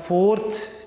4th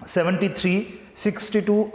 73, 62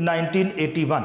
1981,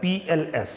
PLS,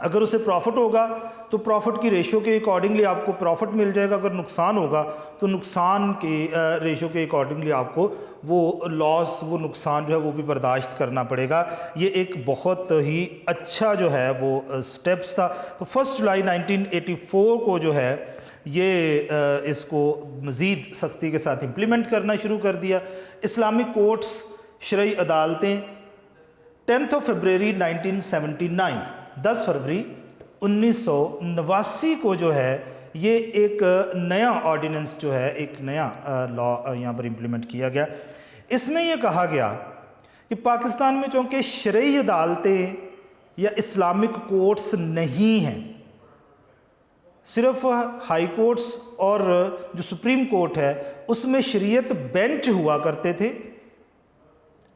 اگر اسے profit ہوگا تو پروفٹ کی ریشو کے اکارڈنگلی آپ کو پروفٹ مل جائے گا، اگر نقصان ہوگا تو نقصان کی ریشو کے اکارڈنگلی آپ کو وہ لاس، وہ نقصان جو ہے وہ بھی برداشت کرنا پڑے گا۔ یہ ایک بہت ہی اچھا جو ہے وہ سٹیپس تھا۔ تو 1 جولائی 1984 کو جو ہے یہ اس کو مزید سختی کے ساتھ امپلیمنٹ کرنا شروع کر دیا۔ اسلامک کورٹس، شرعی عدالتیں 10 فروری 1979، 10 فروری 1989 کو جو ہے یہ ایک نیا آرڈیننس جو ہے، ایک نیا لا یہاں پر امپلیمنٹ کیا گیا۔ اس میں یہ کہا گیا کہ پاکستان میں چونکہ شرعی عدالتیں یا اسلامک کورٹس نہیں ہیں، صرف ہائی کورٹس اور جو سپریم کورٹ ہے اس میں شریعت بینچ ہوا کرتے تھے،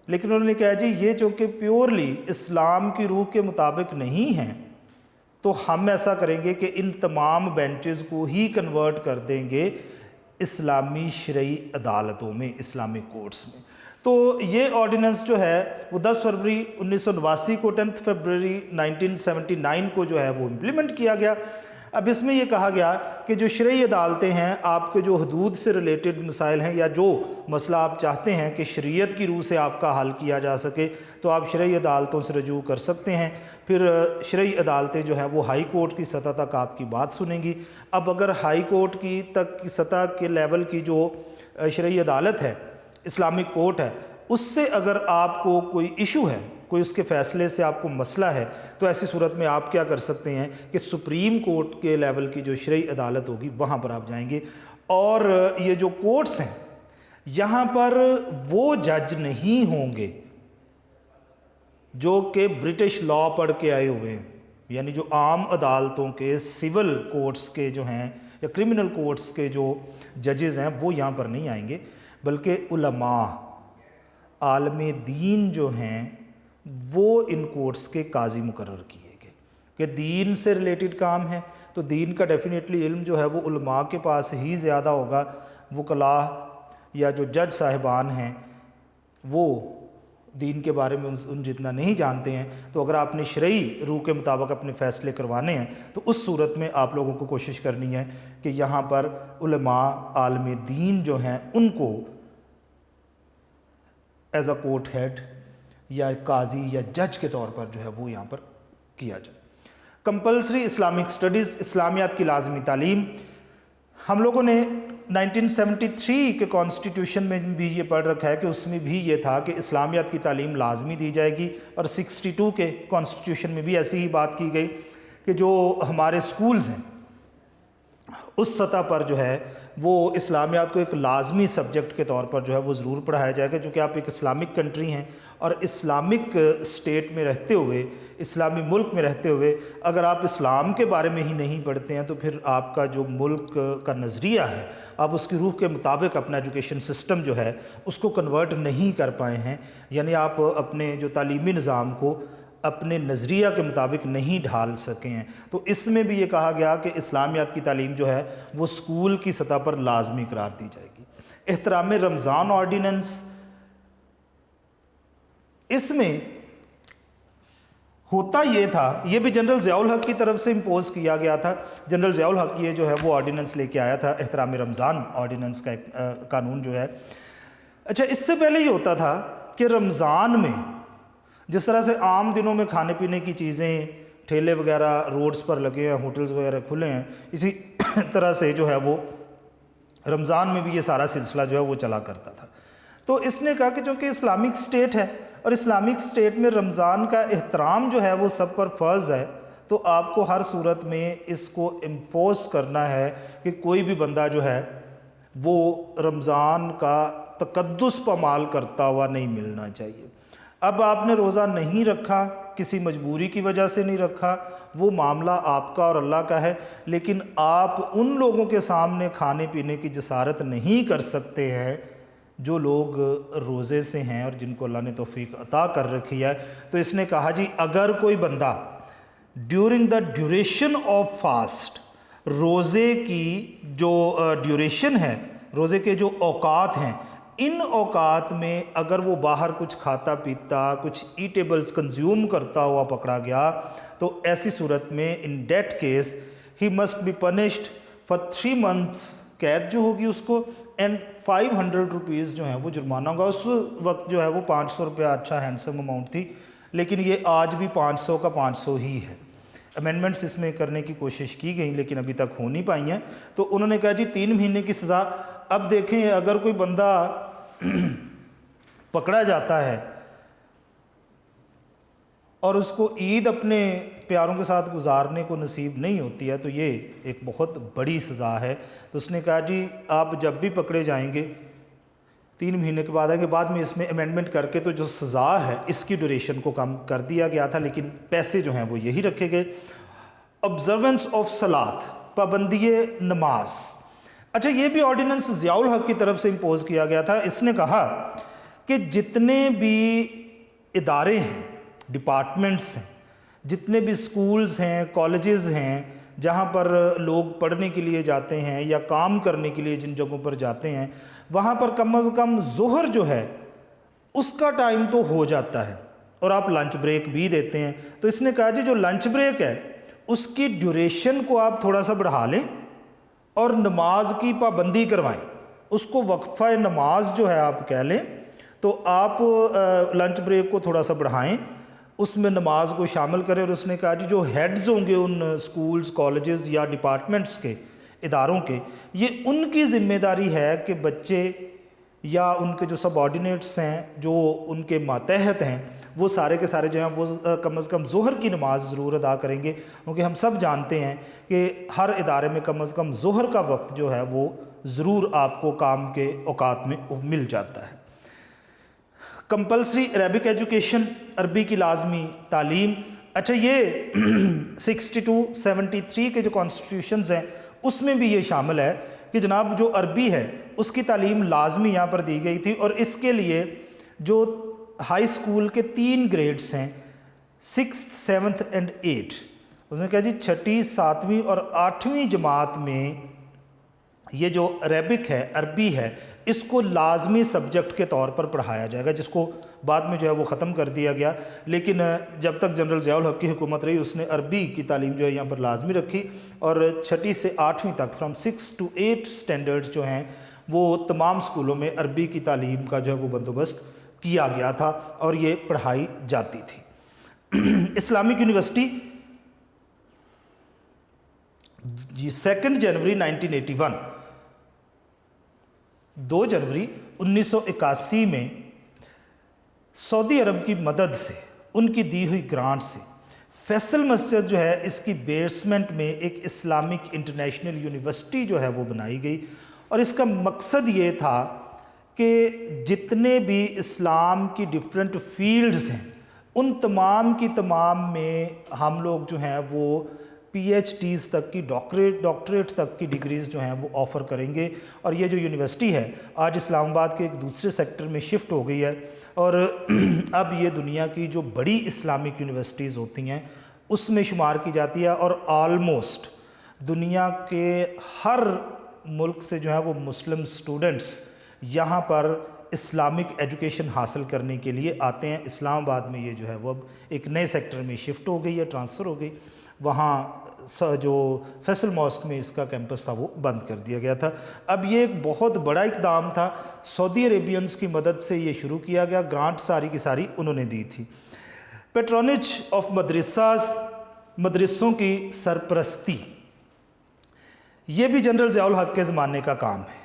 لیکن انہوں نے کہا جی یہ چونکہ پیورلی اسلام کی روح کے مطابق نہیں ہیں تو ہم ایسا کریں گے کہ ان تمام بینچز کو ہی کنورٹ کر دیں گے اسلامی شرعی عدالتوں میں، اسلامک کورٹس میں۔ تو یہ آرڈیننس جو ہے وہ 10 فروری 1989 کو 10 فروری 1979 کو جو ہے وہ امپلیمنٹ کیا گیا۔ اب اس میں یہ کہا گیا کہ جو شرعی عدالتیں ہیں، آپ کے جو حدود سے ریلیٹڈ مسائل ہیں یا جو مسئلہ آپ چاہتے ہیں کہ شریعت کی روح سے آپ کا حل کیا جا سکے تو آپ شرعی عدالتوں سے رجوع کر سکتے ہیں۔ پھر شرعی عدالتیں جو ہیں وہ ہائی کورٹ کی سطح تک آپ کی بات سنیں گی۔ اب اگر ہائی کورٹ کی تک کی سطح کے لیول کی جو شرعی عدالت ہے، اسلامک کورٹ ہے، اس سے اگر آپ کو کوئی ایشو ہے، کوئی اس کے فیصلے سے آپ کو مسئلہ ہے، تو ایسی صورت میں آپ کیا کر سکتے ہیں کہ سپریم کورٹ کے لیول کی جو شرعی عدالت ہوگی وہاں پر آپ جائیں گے۔ اور یہ جو کورٹس ہیں یہاں پر وہ جج نہیں ہوں گے جو کہ برٹش لا پڑھ کے آئے ہوئے ہیں، یعنی جو عام عدالتوں کے سول کورٹس کے جو ہیں یا کرمنل کورٹس کے جو ججز ہیں وہ یہاں پر نہیں آئیں گے، بلکہ علماء، عالم دین جو ہیں وہ ان کورٹس کے قاضی مقرر کیے گئے کہ دین سے ریلیٹڈ کام ہے تو دین کا ڈیفینیٹلی علم جو ہے وہ علماء کے پاس ہی زیادہ ہوگا۔ وکلاء یا جو جج صاحبان ہیں وہ دین کے بارے میں ان جتنا نہیں جانتے ہیں، تو اگر آپ نے شرعی روح کے مطابق اپنے فیصلے کروانے ہیں تو اس صورت میں آپ لوگوں کو کوشش کرنی ہے کہ یہاں پر علماء، عالم دین جو ہیں ان کو ایز اے کورٹ ہیڈ یا قاضی یا جج کے طور پر جو ہے وہ یہاں پر کیا جائے۔ کمپلسری اسلامک سٹڈیز، اسلامیات کی لازمی تعلیم، ہم لوگوں نے 1973 کے کانسٹیٹیوشن میں بھی یہ پڑھ رکھا ہے کہ اس میں بھی یہ تھا کہ اسلامیات کی تعلیم لازمی دی جائے گی، اور 62 کے کانسٹیٹیوشن میں بھی ایسی ہی بات کی گئی کہ جو ہمارے سکولز ہیں اس سطح پر جو ہے وہ اسلامیات کو ایک لازمی سبجیکٹ کے طور پر جو ہے وہ ضرور پڑھایا جائے گا، چونکہ آپ ایک اسلامک کنٹری ہیں اور اسلامک اسٹیٹ میں رہتے ہوئے، اسلامی ملک میں رہتے ہوئے اگر آپ اسلام کے بارے میں ہی نہیں پڑھتے ہیں تو پھر آپ کا جو ملک کا نظریہ ہے، آپ اس کی روح کے مطابق اپنا ایجوکیشن سسٹم جو ہے اس کو کنورٹ نہیں کر پائے ہیں، یعنی آپ اپنے جو تعلیمی نظام کو اپنے نظریہ کے مطابق نہیں ڈھال سکے ہیں۔ تو اس میں بھی یہ کہا گیا کہ اسلامیات کی تعلیم جو ہے وہ اسکول کی سطح پر لازمی قرار دی جائے گی۔ احترام رمضان آرڈیننس، اس میں ہوتا یہ تھا، یہ بھی جنرل ضیاء الحق کی طرف سے امپوز کیا گیا تھا۔ جنرل ضیاء الحق یہ جو ہے وہ آرڈیننس لے کے آیا تھا، احترام رمضان آرڈیننس کا ایک قانون جو ہے۔ اچھا، اس سے پہلے یہ ہوتا تھا کہ رمضان میں جس طرح سے عام دنوں میں کھانے پینے کی چیزیں، ٹھیلے وغیرہ روڈز پر لگے ہیں، ہوٹلز وغیرہ کھلے ہیں، اسی طرح سے جو ہے وہ رمضان میں بھی یہ سارا سلسلہ جو ہے وہ چلا کرتا تھا۔ تو اس نے کہا کہ چونکہ اسلامک اسٹیٹ ہے اور اسلامک اسٹیٹ میں رمضان کا احترام جو ہے وہ سب پر فرض ہے، تو آپ کو ہر صورت میں اس کو انفورس کرنا ہے کہ کوئی بھی بندہ جو ہے وہ رمضان کا تقدس پامال کرتا ہوا نہیں ملنا چاہیے۔ اب آپ نے روزہ نہیں رکھا، کسی مجبوری کی وجہ سے نہیں رکھا، وہ معاملہ آپ کا اور اللہ کا ہے، لیکن آپ ان لوگوں کے سامنے کھانے پینے کی جسارت نہیں کر سکتے ہیں جو لوگ روزے سے ہیں اور جن کو اللہ نے توفیق عطا کر رکھی ہے۔ تو اس نے کہا جی اگر کوئی بندہ during the duration of fast, روزے کی جو ڈیوریشن ہے، روزے کے جو اوقات ہیں، ان اوقات میں اگر وہ باہر کچھ کھاتا پیتا, کچھ ایٹیبلز کنزیوم کرتا ہوا پکڑا گیا تو ایسی صورت میں in that case he must be punished for 3 months قید جو ہوگی اس کو, اینڈ 500 روپیز جو ہیں وہ جرمانہ ہوگا. اس وقت جو ہے وہ 500 روپیہ اچھا ہینڈسم اماؤنٹ تھی, لیکن یہ آج بھی 500 کا 500 ہی ہے. امینڈمنٹس اس میں کرنے کی کوشش کی گئی لیکن ابھی تک ہو نہیں پائی ہیں. تو انہوں نے کہا جی 3 مہینے کی سزا. اب دیکھیں اگر کوئی بندہ پکڑا جاتا ہے اور اس کو عید اپنے پیاروں کے ساتھ گزارنے کو نصیب نہیں ہوتی ہے تو یہ ایک بہت بڑی سزا ہے. تو اس نے کہا جی آپ جب بھی پکڑے جائیں گے 3 مہینے کے بعد آئیں گے. بعد میں اس میں امینڈمنٹ کر کے تو جو سزا ہے اس کی ڈیوریشن کو کم کر دیا گیا تھا, لیکن پیسے جو ہیں وہ یہی رکھے گئے. آبزرونس آف صلاۃ, پابندی نماز. اچھا یہ بھی آرڈیننس ضیاء الحق کی طرف سے امپوز کیا گیا تھا. اس نے کہا کہ جتنے بھی ادارے ہیں, ڈپارٹمنٹس ہیں, جتنے بھی سکولز ہیں, کالجز ہیں, جہاں پر لوگ پڑھنے کے لیے جاتے ہیں یا کام کرنے کے لیے جن جگہوں پر جاتے ہیں, وہاں پر کم از کم ظہر جو ہے اس کا ٹائم تو ہو جاتا ہے اور آپ لنچ بریک بھی دیتے ہیں. تو اس نے کہا جی جو لنچ بریک ہے اس کی ڈیوریشن کو آپ تھوڑا سا بڑھا لیں اور نماز کی پابندی کروائیں. اس کو وقفہ نماز جو ہے آپ کہہ لیں, تو آپ لنچ بریک کو تھوڑا سا بڑھائیں, اس میں نماز کو شامل کریں. اور اس نے کہا جی جو ہیڈز ہوں گے ان سکولز, کالجز یا ڈپارٹمنٹس کے, اداروں کے, یہ ان کی ذمہ داری ہے کہ بچے یا ان کے جو سب آرڈینیٹس ہیں جو ان کے ماتحت ہیں وہ سارے کے سارے جو ہیں وہ کم از کم ظہر کی نماز ضرور ادا کریں گے. کیونکہ ہم سب جانتے ہیں کہ ہر ادارے میں کم از کم ظہر کا وقت جو ہے وہ ضرور آپ کو کام کے اوقات میں مل جاتا ہے. کمپلسری عربک ایجوکیشن, عربی کی لازمی تعلیم. اچھا یہ 62-73 کے جو کانسٹیٹیوشنز ہیں اس میں بھی یہ شامل ہے کہ جناب جو عربی ہے اس کی تعلیم لازمی یہاں پر دی گئی تھی, اور اس کے لیے جو ہائی اسکول کے 3 گریڈز ہیں 6th 7th اینڈ 8, اس نے کہا جی 6ٹھی 7ویں اور 8ویں جماعت میں یہ جو عربک ہے, عربی ہے, اس کو لازمی سبجیکٹ کے طور پر پڑھایا جائے گا, جس کو بعد میں جو ہے وہ ختم کر دیا گیا. لیکن جب تک جنرل ضیاء الحق کی حکومت رہی اس نے عربی کی تعلیم جو ہے یہاں پر لازمی رکھی, اور 6ٹھی سے 8ویں تک فرام 6 to 8 سٹینڈرڈز جو ہیں وہ تمام سکولوں میں عربی کی تعلیم کا جو ہے وہ بندوبست کیا گیا تھا اور یہ پڑھائی جاتی تھی. اسلامک یونیورسٹی جی 2 جنوری 1981, 2 جنوری 1981 میں سعودی عرب کی مدد سے, ان کی دی ہوئی گرانٹ سے فیصل مسجد جو ہے اس کی بیسمنٹ میں ایک اسلامک انٹرنیشنل یونیورسٹی جو ہے وہ بنائی گئی. اور اس کا مقصد یہ تھا کہ جتنے بھی اسلام کی ڈیفرنٹ فیلڈز ہیں ان تمام کی تمام میں ہم لوگ جو ہیں وہ PhDs تک کی, ڈاکٹریٹ تک کی ڈگریز جو ہیں وہ آفر کریں گے. اور یہ جو یونیورسٹی ہے آج اسلام آباد کے ایک دوسرے سیکٹر میں شفٹ ہو گئی ہے, اور اب یہ دنیا کی جو بڑی اسلامک یونیورسٹیز ہوتی ہیں اس میں شمار کی جاتی ہے, اور آلموسٹ دنیا کے ہر ملک سے جو ہے وہ مسلم سٹوڈنٹس یہاں پر اسلامک ایجوکیشن حاصل کرنے کے لیے آتے ہیں. اسلام آباد میں یہ جو ہے وہ اب ایک نئے سیکٹر میں شفٹ ہو گئی ہے, ٹرانسفر ہو گئی. وہاں جو فیصل ماسک میں اس کا کیمپس تھا وہ بند کر دیا گیا تھا. اب یہ ایک بہت بڑا اقدام تھا, سعودی عربینز کی مدد سے یہ شروع کیا گیا, گرانٹ ساری کی ساری انہوں نے دی تھی. پیٹرونج آف مدرساز, مدرسوں کی سرپرستی, یہ بھی جنرل ضیاء الحق کے زمانے کا کام ہے.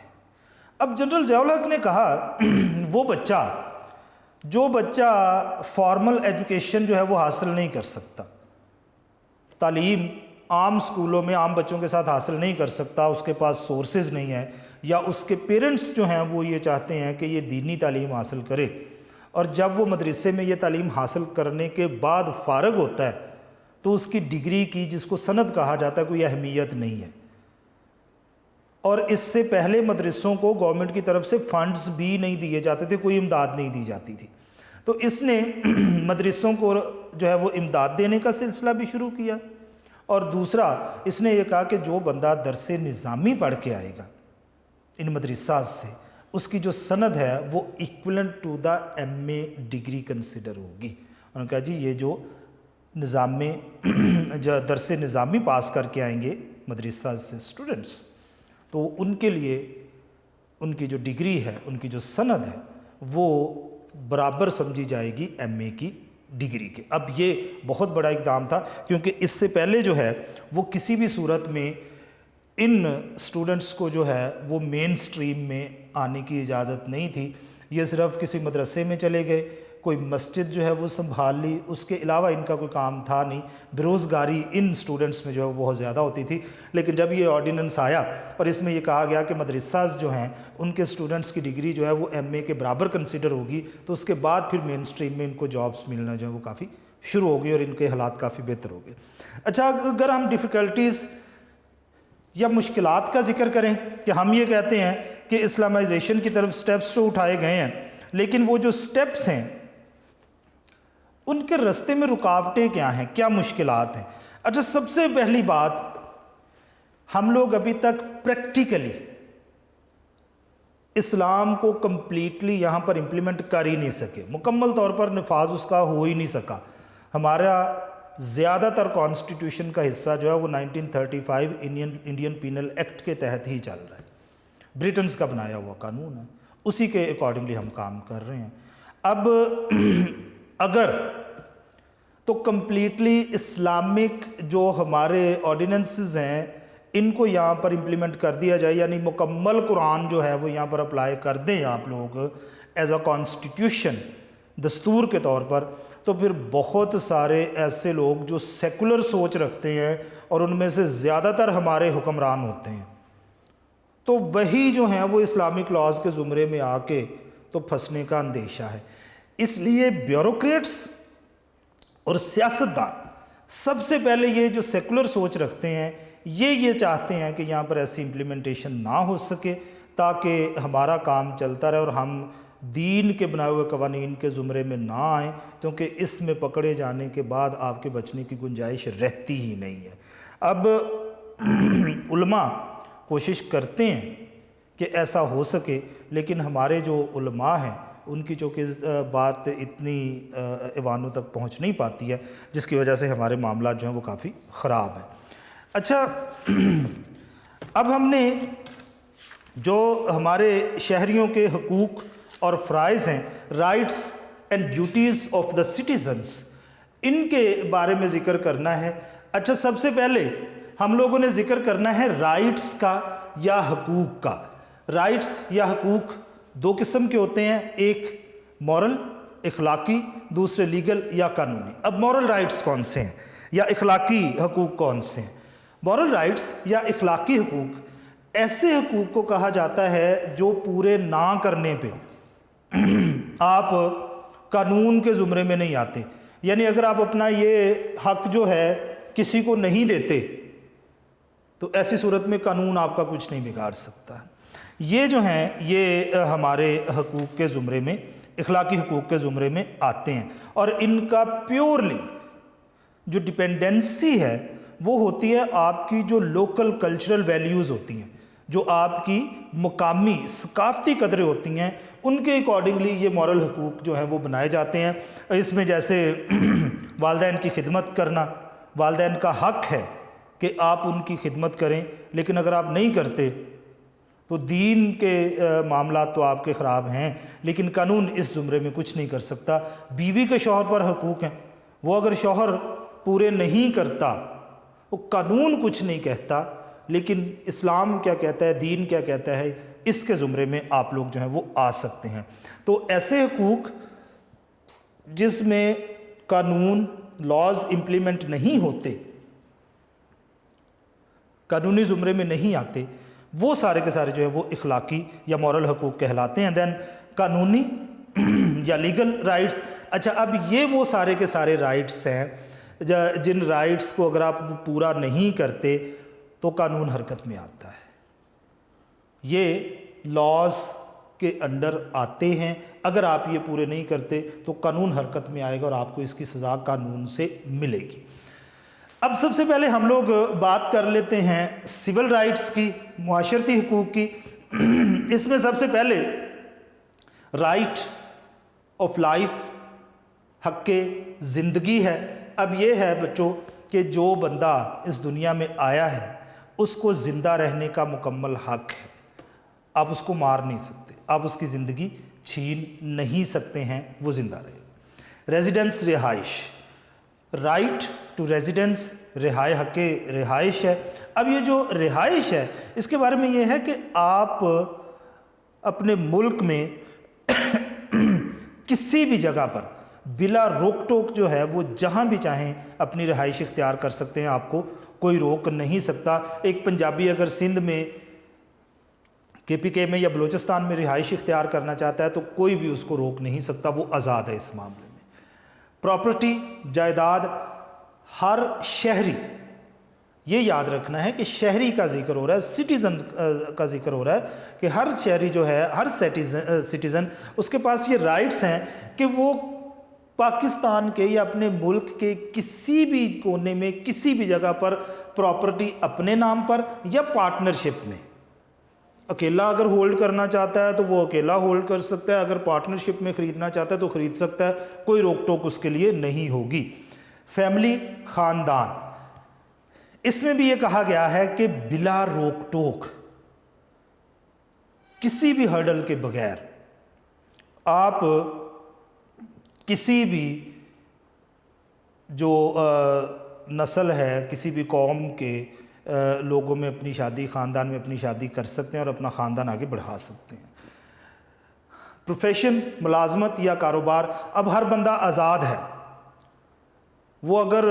اب جنرل ضیاء الحق نے کہا وہ جو بچہ فارمل ایجوکیشن جو ہے وہ حاصل نہیں کر سکتا, تعلیم عام سکولوں میں عام بچوں کے ساتھ حاصل نہیں کر سکتا, اس کے پاس سورسز نہیں ہیں, یا اس کے پیرنٹس جو ہیں وہ یہ چاہتے ہیں کہ یہ دینی تعلیم حاصل کرے, اور جب وہ مدرسے میں یہ تعلیم حاصل کرنے کے بعد فارغ ہوتا ہے تو اس کی ڈگری کی, جس کو سند کہا جاتا ہے, کوئی اہمیت نہیں ہے. اور اس سے پہلے مدرسوں کو گورنمنٹ کی طرف سے فنڈز بھی نہیں دیے جاتے تھے, کوئی امداد نہیں دی جاتی تھی. تو اس نے مدرسوں کو جو ہے وہ امداد دینے کا سلسلہ بھی شروع کیا, اور دوسرا اس نے یہ کہا کہ جو بندہ درس نظامی پڑھ کے آئے گا ان مدرسات سے اس کی جو سند ہے وہ equivalent to the M A degree consider ہوگی. انہوں نے کہا جی یہ جو درس نظامی پاس کر کے آئیں گے مدرسہ سے اسٹوڈنٹس، تو ان کے لیے ان کی جو ڈگری ہے، ان کی جو سند ہے، وہ برابر سمجھی جائے گی ایم اے کی ڈگری کے. اب یہ بہت بڑا اقدام تھا، کیونکہ اس سے پہلے جو ہے وہ کسی بھی صورت میں ان اسٹوڈنٹس کو جو ہے وہ مین سٹریم میں آنے کی اجازت نہیں تھی. یہ صرف کسی مدرسے میں چلے گئے، کوئی مسجد جو ہے وہ سنبھال لی، اس کے علاوہ ان کا کوئی کام تھا نہیں. بیروزگاری ان سٹوڈنٹس میں جو ہے وہ بہت زیادہ ہوتی تھی. لیکن جب یہ آرڈیننس آیا اور اس میں یہ کہا گیا کہ مدرساز جو ہیں ان کے سٹوڈنٹس کی ڈگری جو ہے وہ ایم اے کے برابر کنسیڈر ہوگی، تو اس کے بعد پھر مین سٹریم میں ان کو جابس ملنا جو ہے وہ کافی شروع ہو گئی اور ان کے حالات کافی بہتر ہو گئے. اچھا، اگر ہم ڈیفیکلٹیز یا مشکلات کا ذکر کریں کہ ہم یہ کہتے ہیں کہ اسلامائزیشن کی طرف سٹیپس تو اٹھائے گئے ہیں، لیکن وہ جو سٹیپس ہیں ان کے رستے میں رکاوٹیں کیا ہیں، کیا مشکلات ہیں؟ اچھا، سب سے پہلی بات، ہم لوگ ابھی تک پریکٹیکلی اسلام کو کمپلیٹلی یہاں پر امپلیمنٹ کر ہی نہیں سکے، مکمل طور پر نفاذ اس کا ہو ہی نہیں سکا. ہمارا زیادہ تر کانسٹیٹیوشن کا حصہ جو ہے وہ 1935 انڈین پینل ایکٹ کے تحت ہی چل رہا ہے. برٹنز کا بنایا ہوا قانون ہے، اسی کے اکارڈنگلی ہم کام کر رہے ہیں. اب اگر تو کمپلیٹلی اسلامک جو ہمارے آرڈیننسز ہیں ان کو یہاں پر امپلیمنٹ کر دیا جائے، یعنی مکمل قرآن جو ہے وہ یہاں پر اپلائی کر دیں آپ لوگ ایز اے کانسٹیٹیوشن، دستور کے طور پر، تو پھر بہت سارے ایسے لوگ جو سیکولر سوچ رکھتے ہیں اور ان میں سے زیادہ تر ہمارے حکمران ہوتے ہیں، تو وہی جو ہیں وہ اسلامک لاز کے زمرے میں آ کے تو پھنسنے کا اندیشہ ہے. اس لیے بیوروکریٹس اور سیاستدان سب سے پہلے یہ جو سیکولر سوچ رکھتے ہیں یہ چاہتے ہیں کہ یہاں پر ایسی امپلیمنٹیشن نہ ہو سکے تاکہ ہمارا کام چلتا رہے اور ہم دین کے بنائے ہوئے قوانین کے زمرے میں نہ آئیں، کیونکہ اس میں پکڑے جانے کے بعد آپ کے بچنے کی گنجائش رہتی ہی نہیں ہے. اب علماء کوشش کرتے ہیں کہ ایسا ہو سکے، لیکن ہمارے جو علماء ہیں ان کی چونکہ بات اتنی ایوانوں تک پہنچ نہیں پاتی ہے، جس کی وجہ سے ہمارے معاملات جو ہیں وہ کافی خراب ہیں. اچھا، اب ہم نے جو ہمارے شہریوں کے حقوق اور فرائض ہیں، rights and duties of the citizens, ان کے بارے میں ذکر کرنا ہے. اچھا، سب سے پہلے ہم لوگوں نے ذکر کرنا ہے رائٹس کا یا حقوق کا. رائٹس یا حقوق دو قسم کے ہوتے ہیں، ایک مورل اخلاقی، دوسرے لیگل یا قانونی. اب مورل رائٹس کون سے ہیں یا اخلاقی حقوق کون سے ہیں؟ مورل رائٹس یا اخلاقی حقوق ایسے حقوق کو کہا جاتا ہے جو پورے نہ کرنے پہ آپ قانون کے زمرے میں نہیں آتے. یعنی اگر آپ اپنا یہ حق جو ہے کسی کو نہیں دیتے تو ایسی صورت میں قانون آپ کا کچھ نہیں بگاڑ سکتا. یہ جو ہیں یہ ہمارے حقوق کے زمرے میں، اخلاقی حقوق کے زمرے میں آتے ہیں، اور ان کا پیورلی جو ڈپینڈنسی ہے وہ ہوتی ہے آپ کی جو لوکل کلچرل ویلیوز ہوتی ہیں، جو آپ کی مقامی ثقافتی قدریں ہوتی ہیں، ان کے اکارڈنگلی یہ مورل حقوق جو ہیں وہ بنائے جاتے ہیں. اس میں جیسے والدین کی خدمت کرنا، والدین کا حق ہے کہ آپ ان کی خدمت کریں، لیکن اگر آپ نہیں کرتے تو دین کے معاملات تو آپ کے خراب ہیں، لیکن قانون اس زمرے میں کچھ نہیں کر سکتا. بیوی کے شوہر پر حقوق ہیں، وہ اگر شوہر پورے نہیں کرتا وہ قانون کچھ نہیں کہتا، لیکن اسلام کیا کہتا ہے، دین کیا کہتا ہے، اس کے زمرے میں آپ لوگ جو ہیں وہ آ سکتے ہیں. تو ایسے حقوق جس میں قانون لاز امپلیمنٹ نہیں ہوتے، قانونی زمرے میں نہیں آتے، وہ سارے کے سارے جو ہے وہ اخلاقی یا مورل حقوق کہلاتے ہیں. دین قانونی یا لیگل رائٹس. اچھا، اب یہ وہ سارے کے سارے رائٹس ہیں جن رائٹس کو اگر آپ پورا نہیں کرتے تو قانون حرکت میں آتا ہے. یہ لاز کے انڈر آتے ہیں، اگر آپ یہ پورے نہیں کرتے تو قانون حرکت میں آئے گا اور آپ کو اس کی سزا قانون سے ملے گی. اب سب سے پہلے ہم لوگ بات کر لیتے ہیں سول رائٹس کی، معاشرتی حقوق کی. اس میں سب سے پہلے رائٹ آف لائف، حق زندگی ہے۔ اب یہ ہے بچوں کہ جو بندہ اس دنیا میں آیا ہے اس کو زندہ رہنے کا مکمل حق ہے، آپ اس کو مار نہیں سکتے، آپ اس کی زندگی چھین نہیں سکتے ہیں، وہ زندہ رہے۔ ریزیڈنس رہائش، رائٹ ٹو ریزیڈنس، حق رہائش ہے۔ اب یہ جو رہائش ہے اس کے بارے میں یہ ہے کہ آپ اپنے ملک میں کسی بھی جگہ پر بلا روک ٹوک جو ہے وہ جہاں بھی چاہیں اپنی رہائش اختیار کر سکتے ہیں، آپ کو کوئی روک نہیں سکتا۔ ایک پنجابی اگر سندھ میں، KPK میں یا بلوچستان میں رہائش اختیار کرنا چاہتا ہے تو کوئی بھی اس کو روک نہیں سکتا، وہ آزاد ہے اس معاملے میں۔ پراپرٹی، جائیداد، ہر شہری، یہ یاد رکھنا ہے کہ شہری کا ذکر ہو رہا ہے، سٹیزن کا ذکر ہو رہا ہے کہ ہر شہری جو ہے، ہر سٹیزن اس کے پاس یہ رائٹس ہیں کہ وہ پاکستان کے یا اپنے ملک کے کسی بھی کونے میں کسی بھی جگہ پر پراپرٹی اپنے نام پر یا پارٹنرشپ میں، اکیلا اگر ہولڈ کرنا چاہتا ہے تو وہ اکیلا ہولڈ کر سکتا ہے، اگر پارٹنرشپ میں خریدنا چاہتا ہے تو خرید سکتا ہے، کوئی روک ٹوک اس کے لیے نہیں ہوگی۔ فیملی، خاندان، اس میں بھی یہ کہا گیا ہے کہ بلا روک ٹوک، کسی بھی ہرڈل کے بغیر آپ کسی بھی جو نسل ہے، کسی بھی قوم کے لوگوں میں اپنی شادی، خاندان میں اپنی شادی کر سکتے ہیں اور اپنا خاندان آگے بڑھا سکتے ہیں۔ پروفیشن، ملازمت یا کاروبار، اب ہر بندہ آزاد ہے، وہ اگر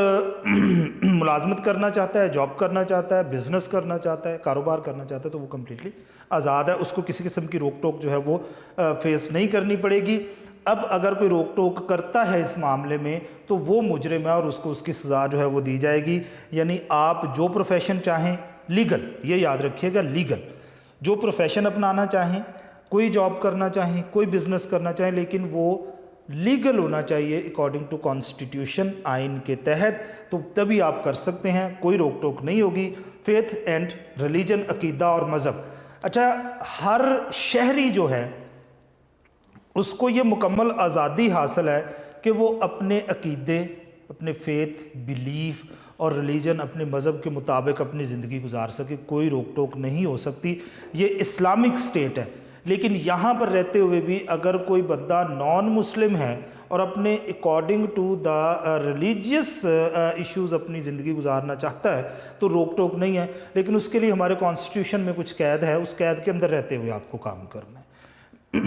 ملازمت کرنا چاہتا ہے، جاب کرنا چاہتا ہے، بزنس کرنا چاہتا ہے، کاروبار کرنا چاہتا ہے تو وہ کمپلیٹلی آزاد ہے، اس کو کسی قسم کی روک ٹوک جو ہے وہ فیس نہیں کرنی پڑے گی۔ اب اگر کوئی روک ٹوک کرتا ہے اس معاملے میں تو وہ مجرم ہے اور اس کو اس کی سزا جو ہے وہ دی جائے گی۔ یعنی آپ جو پروفیشن چاہیں، لیگل، یہ یاد رکھیے گا، لیگل، جو پروفیشن اپنانا چاہیں، کوئی جاب کرنا چاہیں، کوئی بزنس کرنا چاہیں، لیکن وہ لیگل ہونا چاہیے اکارڈنگ ٹو کانسٹیٹیوشن، آئین کے تحت، تو تبھی آپ کر سکتے ہیں، کوئی روک ٹوک نہیں ہوگی۔ فیتھ اینڈ ریلیجن، عقیدہ اور مذہب، اچھا ہر شہری جو ہے اس کو یہ مکمل آزادی حاصل ہے کہ وہ اپنے عقیدے، اپنے فیتھ، بیلیف اور ریلیجن، اپنے مذہب کے مطابق اپنی زندگی گزار سکے، کوئی روک ٹوک نہیں ہو سکتی۔ یہ اسلامک سٹیٹ ہے، لیکن یہاں پر رہتے ہوئے بھی اگر کوئی بندہ نان مسلم ہے اور اپنے according to the religious issues اپنی زندگی گزارنا چاہتا ہے تو روک ٹوک نہیں ہے، لیکن اس کے لیے ہمارے کانسٹیٹیوشن میں کچھ قید ہے، اس قید کے اندر رہتے ہوئے آپ کو کام کرنا ہے۔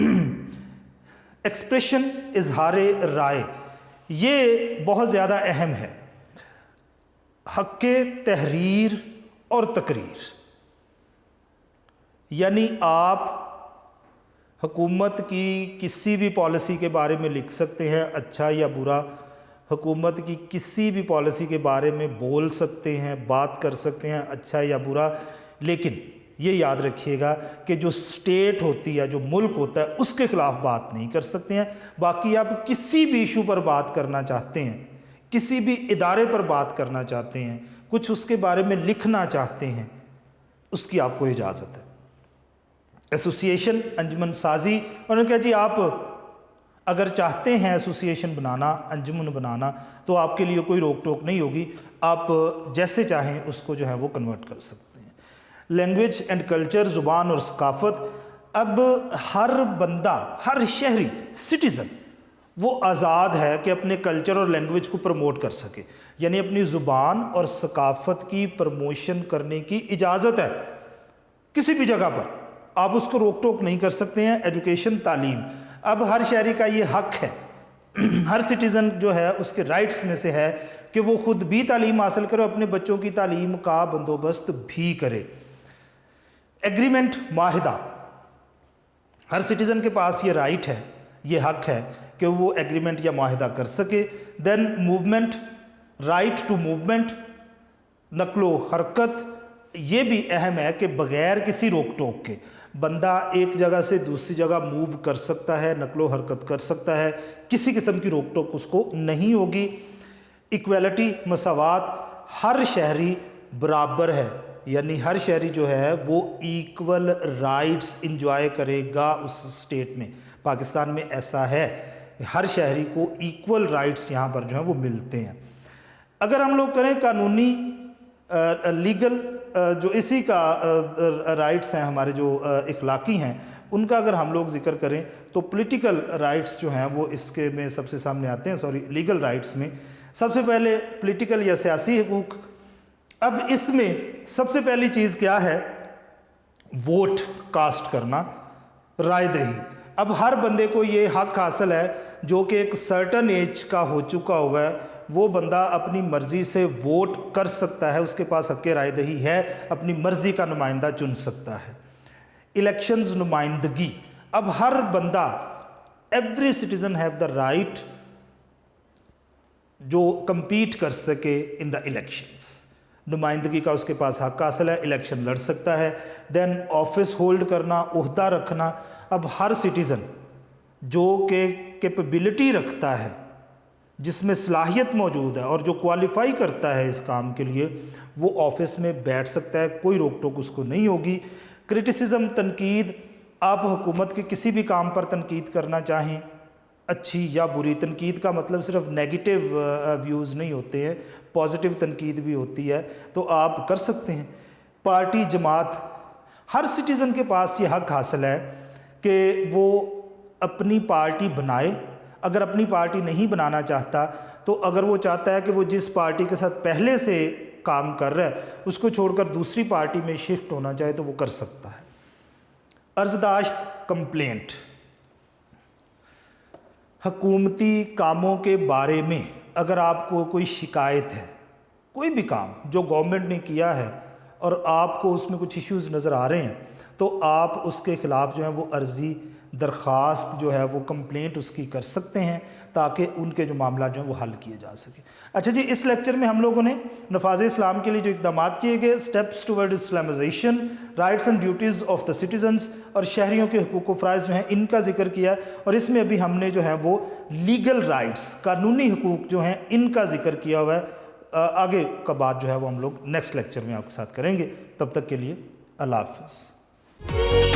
ایکسپریشن، اظہار رائے، یہ بہت زیادہ اہم ہے۔ حق تحریر اور تقریر، یعنی آپ حکومت کی کسی بھی پالیسی کے بارے میں لکھ سکتے ہیں، اچھا یا برا، حکومت کی کسی بھی پالیسی کے بارے میں بول سکتے ہیں، بات کر سکتے ہیں، اچھا یا برا، لیکن یہ یاد رکھیے گا کہ جو سٹیٹ ہوتی ہے، جو ملک ہوتا ہے، اس کے خلاف بات نہیں کر سکتے ہیں۔ باقی آپ کسی بھی ایشو پر بات کرنا چاہتے ہیں، کسی بھی ادارے پر بات کرنا چاہتے ہیں، کچھ اس کے بارے میں لکھنا چاہتے ہیں، اس کی آپ کو اجازت ہے۔ ایسوسیشن، انجمن سازی، انہوں نے کہا جی آپ اگر چاہتے ہیں ایسوسیشن بنانا، انجمن بنانا، تو آپ کے لیے کوئی روک ٹوک نہیں ہوگی، آپ جیسے چاہیں اس کو جو ہے وہ کنورٹ کر سکتے ہیں۔ لینگویج اینڈ کلچر، زبان اور ثقافت، اب ہر بندہ، ہر شہری، سٹیزن، وہ آزاد ہے کہ اپنے کلچر اور لینگویج کو پروموٹ کر سکے، یعنی اپنی زبان اور ثقافت کی پروموشن کرنے کی اجازت ہے کسی بھی جگہ پر، آپ اس کو روک ٹوک نہیں کر سکتے ہیں۔ ایجوکیشن، تعلیم، اب ہر شہری کا یہ حق ہے، ہر سٹیزن جو ہے اس کے رائٹس میں سے ہے کہ وہ خود بھی تعلیم حاصل کرے، اپنے بچوں کی تعلیم کا بندوبست بھی کرے۔ ایگریمنٹ، معاہدہ، ہر سٹیزن کے پاس یہ رائٹ ہے، یہ حق ہے کہ وہ ایگریمنٹ یا معاہدہ کر سکے۔ دین موومنٹ، رائٹ ٹو موومنٹ، نقل و حرکت، یہ بھی اہم ہے کہ بغیر کسی روک ٹوک کے بندہ ایک جگہ سے دوسری جگہ موو کر سکتا ہے، نقل و حرکت کر سکتا ہے، کسی قسم کی روک ٹوک اس کو نہیں ہوگی۔ ایکویلٹی، مساوات، ہر شہری برابر ہے، یعنی ہر شہری جو ہے وہ ایکول رائٹس انجوائے کرے گا اس سٹیٹ میں، پاکستان میں ایسا ہے، ہر شہری کو ایکول رائٹس یہاں پر جو ہیں وہ ملتے ہیں۔ اگر ہم لوگ کریں قانونی لیگل جو اسی کا رائٹس ہیں ہمارے جو اخلاقی ہیں، ان کا اگر ہم لوگ ذکر کریں تو پولیٹیکل رائٹس جو ہیں وہ اس کے میں سب سے سامنے آتے ہیں، لیگل رائٹس میں سب سے پہلے پولیٹیکل یا سیاسی حقوق۔ اب اس میں سب سے پہلی چیز کیا ہے؟ ووٹ کاسٹ کرنا، رائے دہی۔ اب ہر بندے کو یہ حق حاصل ہے جو کہ ایک سرٹن ایج کا ہو چکا ہوا ہے، وہ بندہ اپنی مرضی سے ووٹ کر سکتا ہے، اس کے پاس حق رائے دہی ہے، اپنی مرضی کا نمائندہ چن سکتا ہے۔ الیکشنز، نمائندگی، اب ہر بندہ، every citizen have the right جو کمپیٹ کر سکے ان دا الیکشنز، نمائندگی کا اس کے پاس حق حاصل ہے، الیکشن لڑ سکتا ہے۔ دین آفس ہولڈ کرنا، عہدہ رکھنا، اب ہر سٹیزن جو کہ کیپیبلٹی رکھتا ہے، جس میں صلاحیت موجود ہے اور جو کوالیفائی کرتا ہے اس کام کے لیے، وہ آفس میں بیٹھ سکتا ہے، کوئی روک ٹوک اس کو نہیں ہوگی۔ کرٹیسزم، تنقید، آپ حکومت کے کسی بھی کام پر تنقید کرنا چاہیں، اچھی یا بری، تنقید کا مطلب صرف نیگیٹو ویوز نہیں ہوتے ہیں، پازیٹیو تنقید بھی ہوتی ہے، تو آپ کر سکتے ہیں۔ پارٹی، جماعت، ہر سٹیزن کے پاس یہ حق حاصل ہے کہ وہ اپنی پارٹی بنائے، اگر اپنی پارٹی نہیں بنانا چاہتا تو اگر وہ چاہتا ہے کہ وہ جس پارٹی کے ساتھ پہلے سے کام کر رہا ہے اس کو چھوڑ کر دوسری پارٹی میں شفٹ ہونا چاہے تو وہ کر سکتا ہے۔ عرضداشت، کمپلینٹ، حکومتی کاموں کے بارے میں اگر آپ کو کوئی شکایت ہے، کوئی بھی کام جو گورنمنٹ نے کیا ہے اور آپ کو اس میں کچھ ایشوز نظر آ رہے ہیں تو آپ اس کے خلاف جو ہے وہ عرضی درخواست جو ہے وہ کمپلینٹ اس کی کر سکتے ہیں تاکہ ان کے جو معاملات جو ہیں وہ حل کیے جا سکیں۔ اچھا جی، اس لیکچر میں ہم لوگوں نے نفاذ اسلام کے لیے جو اقدامات کیے گئے، steps towards Islamization, rights and duties of the citizens, اور شہریوں کے حقوق و فرائض جو ہیں ان کا ذکر کیا، اور اس میں ابھی ہم نے جو ہے وہ لیگل رائٹس، قانونی حقوق جو ہیں ان کا ذکر کیا ہوا ہے۔ آگے کا بات جو ہے وہ ہم لوگ نیکسٹ لیکچر میں آپ کے ساتھ کریں گے۔ تب تک کے لیے اللہ حافظ۔